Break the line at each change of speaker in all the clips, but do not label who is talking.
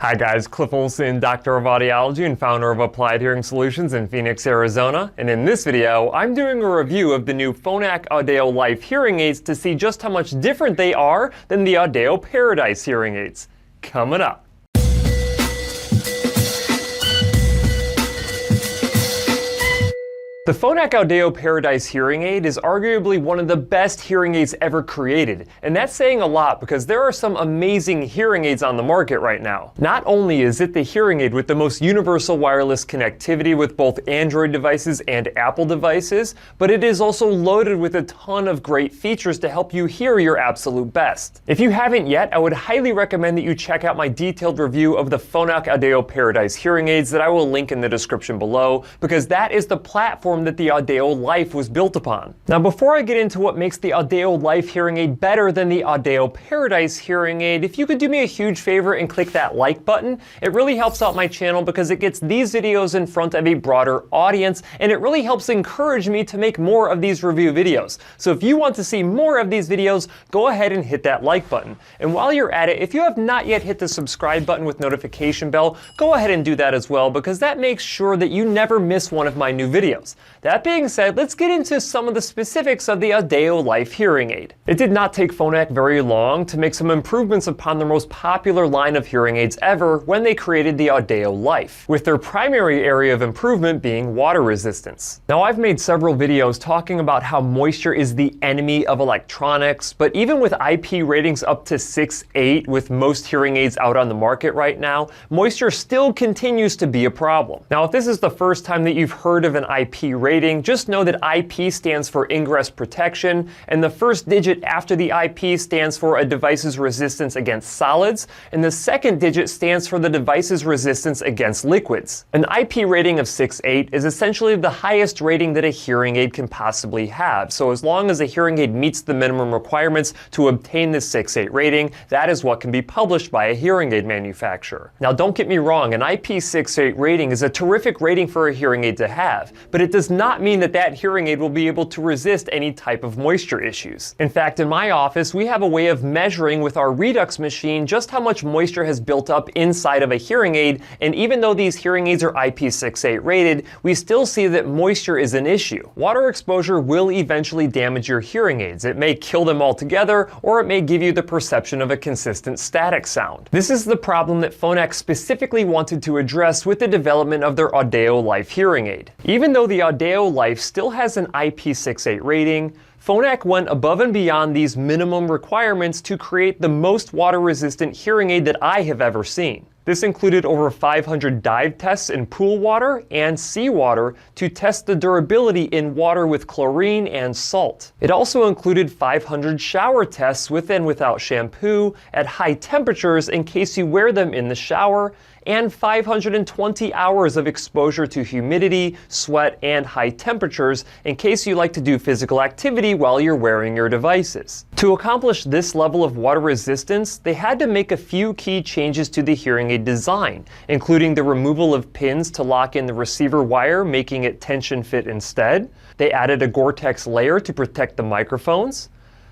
Hi guys, Cliff Olson, Doctor of Audiology and founder of Applied Hearing Solutions in Phoenix, Arizona. And in this video, I'm doing a review of the new Phonak Audeo Life hearing aids to see just how much different they are than the Audeo Paradise hearing aids. Coming up. The Phonak Audeo Paradise hearing aid is arguably one of the best hearing aids ever created, and that's saying a lot because there are some amazing hearing aids on the market right now. Not only is it the hearing aid with the most universal wireless connectivity with both Android devices and Apple devices, but it is also loaded with a ton of great features to help you hear your absolute best. If you haven't yet, I would highly recommend that you check out my detailed review of the Phonak Audeo Paradise hearing aids that I will link in the description below, because that is the platform that the Audeo Life was built upon. Now, before I get into what makes the Audeo Life hearing aid better than the Audeo Paradise hearing aid, if you could do me a huge favor and click that like button, it really helps out my channel because it gets these videos in front of a broader audience, and it really helps encourage me to make more of these review videos. So if you want to see more of these videos, go ahead and hit that like button. And while you're at it, if you have not yet hit the subscribe button with notification bell, go ahead and do that as well, because that makes sure that you never miss one of my new videos. That being said, let's get into some of the specifics of the Audeo Life hearing aid. It did not take Phonak very long to make some improvements upon their most popular line of hearing aids ever when they created the Audeo Life, with their primary area of improvement being water resistance. Now, I've made several videos talking about how moisture is the enemy of electronics, but even with IP ratings up to 6.8 with most hearing aids out on the market right now, moisture still continues to be a problem. Now, if this is the first time that you've heard of an IP rating, just know that IP stands for ingress protection, and the first digit after the IP stands for a device's resistance against solids, and the second digit stands for the device's resistance against liquids. An IP rating of 6.8 is essentially the highest rating that a hearing aid can possibly have. So as long as a hearing aid meets the minimum requirements to obtain this 6.8 rating, that is what can be published by a hearing aid manufacturer. Now, don't get me wrong, an IP 6.8 rating is a terrific rating for a hearing aid to have, but it does not mean that that hearing aid will be able to resist any type of moisture issues. In fact, in my office, we have a way of measuring with our Redux machine just how much moisture has built up inside of a hearing aid, and even though these hearing aids are IP68 rated, we still see that moisture is an issue. Water exposure will eventually damage your hearing aids. It may kill them altogether, or it may give you the perception of a consistent static sound. This is the problem that Phonak specifically wanted to address with the development of their Audeo Life hearing aid. Even though the Audeo Life still has an IP68 rating, Phonak went above and beyond these minimum requirements to create the most water-resistant hearing aid that I have ever seen. This included over 500 dive tests in pool water and seawater to test the durability in water with chlorine and salt. It also included 500 shower tests with and without shampoo at high temperatures in case you wear them in the shower, and 520 hours of exposure to humidity, sweat, and high temperatures in case you like to do physical activity while you're wearing your devices. To accomplish this level of water resistance, they had to make a few key changes to the hearing aid design, including the removal of pins to lock in the receiver wire, making it tension fit instead. They added a Gore-Tex layer to protect the microphones.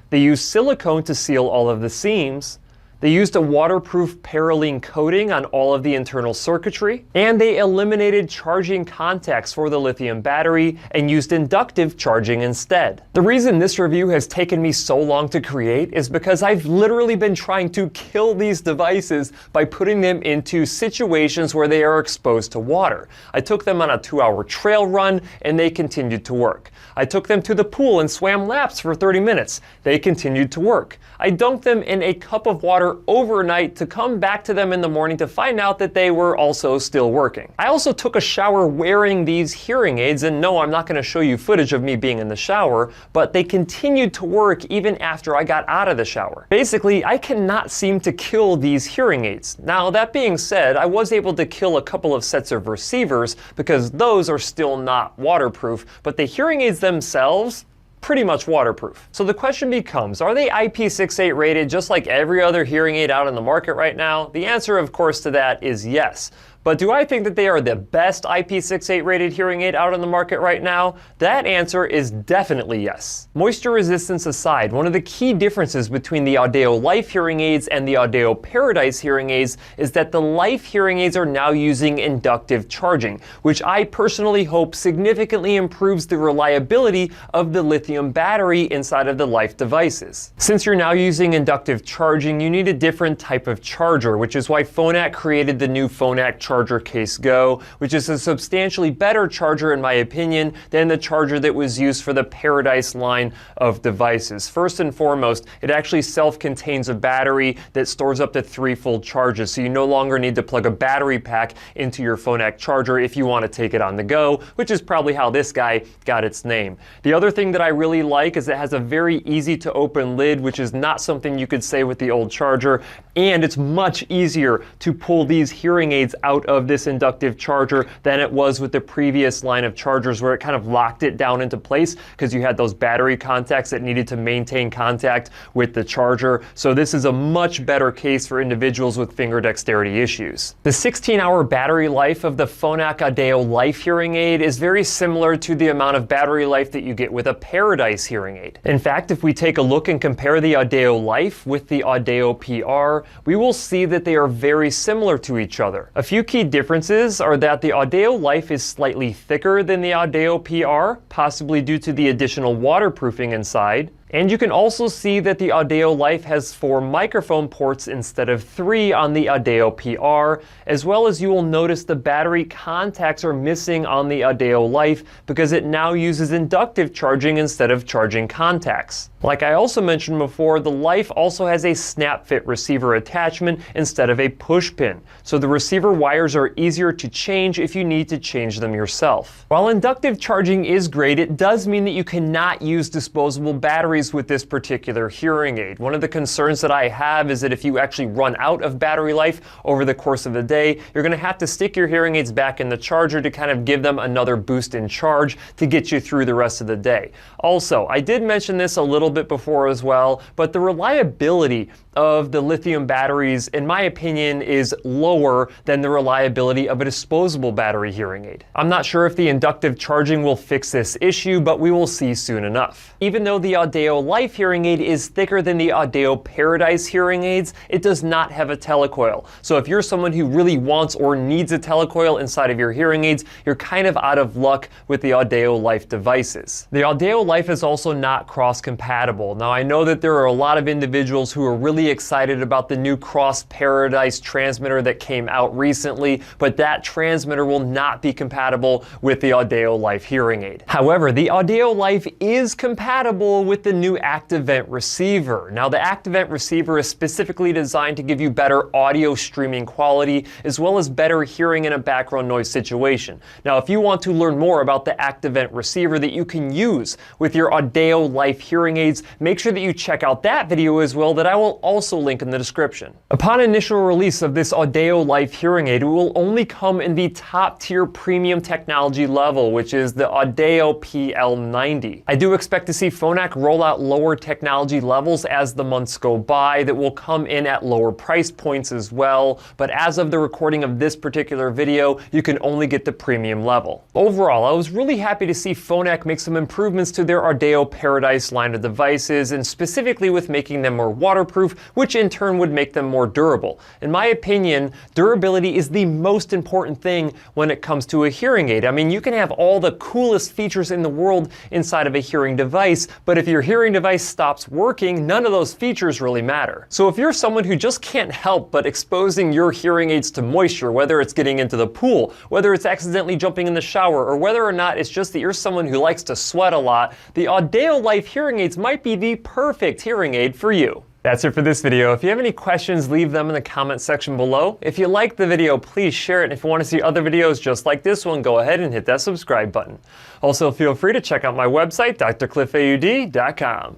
They used silicone to seal all of the seams. They used a waterproof Parylene coating on all of the internal circuitry, and they eliminated charging contacts for the lithium battery and used inductive charging instead. The reason this review has taken me so long to create is because I've literally been trying to kill these devices by putting them into situations where they are exposed to water. I took them on a 2-hour trail run and they continued to work. I took them to the pool and swam laps for 30 minutes. They continued to work. I dunked them in a cup of water overnight to come back to them in the morning to find out that they were also still working. I also took a shower wearing these hearing aids, and no, I'm not going to show you footage of me being in the shower, but they continued to work even after I got out of the shower. Basically, I cannot seem to kill these hearing aids. Now, that being said, I was able to kill a couple of sets of receivers because those are still not waterproof, but the hearing aids themselves, pretty much waterproof. So the question becomes, are they IP68 rated just like every other hearing aid out on the market right now? The answer, of course, to that is yes. But do I think that they are the best IP68 rated hearing aid out on the market right now? That answer is definitely yes. Moisture resistance aside, one of the key differences between the Audeo Life hearing aids and the Audeo Paradise hearing aids is that the Life hearing aids are now using inductive charging, which I personally hope significantly improves the reliability of the lithium battery inside of the Life devices. Since you're now using inductive charging, you need a different type of charger, which is why Phonak created the new Phonak Charger Case Go, which is a substantially better charger in my opinion than the charger that was used for the Paradise line of devices. First and foremost, it actually self-contains a battery that stores up to 3 full charges, so you no longer need to plug a battery pack into your Phonak charger if you want to take it on the go, which is probably how this guy got its name. The other thing that I really like is it has a very easy to open lid, which is not something you could say with the old charger, and it's much easier to pull these hearing aids out of this inductive charger than it was with the previous line of chargers where it kind of locked it down into place because you had those battery contacts that needed to maintain contact with the charger. So this is a much better case for individuals with finger dexterity issues. The 16-hour battery life of the Phonak Audeo Life hearing aid is very similar to the amount of battery life that you get with a Paradise hearing aid. In fact, if we take a look and compare the Audeo Life with the Audeo PR, we will see that they are very similar to each other. A few key differences are that the Audeo Life is slightly thicker than the Audeo PR, possibly due to the additional waterproofing inside. And you can also see that the Audeo Life has 4 microphone ports instead of 3 on the Audeo PR, as well as you will notice the battery contacts are missing on the Audeo Life because it now uses inductive charging instead of charging contacts. Like I also mentioned before, the Life also has a snap-fit receiver attachment instead of a push pin, so the receiver wires are easier to change if you need to change them yourself. While inductive charging is great, it does mean that you cannot use disposable batteries with this particular hearing aid. One of the concerns that I have is that if you actually run out of battery life over the course of the day, you're going to have to stick your hearing aids back in the charger to kind of give them another boost in charge to get you through the rest of the day. Also, I did mention this a little bit before as well, but the reliability of the lithium batteries, in my opinion, is lower than the reliability of a disposable battery hearing aid. I'm not sure if the inductive charging will fix this issue, but we will see soon enough. Even though the Audeo Life hearing aid is thicker than the Audeo Paradise hearing aids, it does not have a telecoil. So if you're someone who really wants or needs a telecoil inside of your hearing aids, you're kind of out of luck with the Audeo Life devices. The Audeo Life is also not cross-compatible. Now I know that there are a lot of individuals who are really excited about the new Cross Paradise transmitter that came out recently, but that transmitter will not be compatible with the Audeo Life hearing aid. However, the Audeo Life is compatible with the new ActiveVent receiver. Now the ActiveVent receiver is specifically designed to give you better audio streaming quality as well as better hearing in a background noise situation. Now if you want to learn more about the ActiveVent receiver that you can use with your Audeo Life hearing aids, make sure that you check out that video as well that I will also link in the description. Upon initial release of this Audeo Life hearing aid, it will only come in the top tier premium technology level, which is the Audeo PL90. I do expect to see Phonak roll out lower technology levels as the months go by that will come in at lower price points as well, but as of the recording of this particular video, you can only get the premium level. Overall, I was really happy to see Phonak make some improvements to their Audeo Paradise line of devices, and specifically with making them more waterproof, which in turn would make them more durable. In my opinion, durability is the most important thing when it comes to a hearing aid. I mean, you can have all the coolest features in the world inside of a hearing device, but if your hearing device stops working, none of those features really matter. So if you're someone who just can't help but exposing your hearing aids to moisture, whether it's getting into the pool, whether it's accidentally jumping in the shower, or whether or not it's just that you're someone who likes to sweat a lot, the Audeo Life hearing aids might be the perfect hearing aid for you. That's it for this video. If you have any questions, leave them in the comment section below. If you liked the video, please share it. And if you want to see other videos just like this one, go ahead and hit that subscribe button. Also, feel free to check out my website, drcliffaud.com.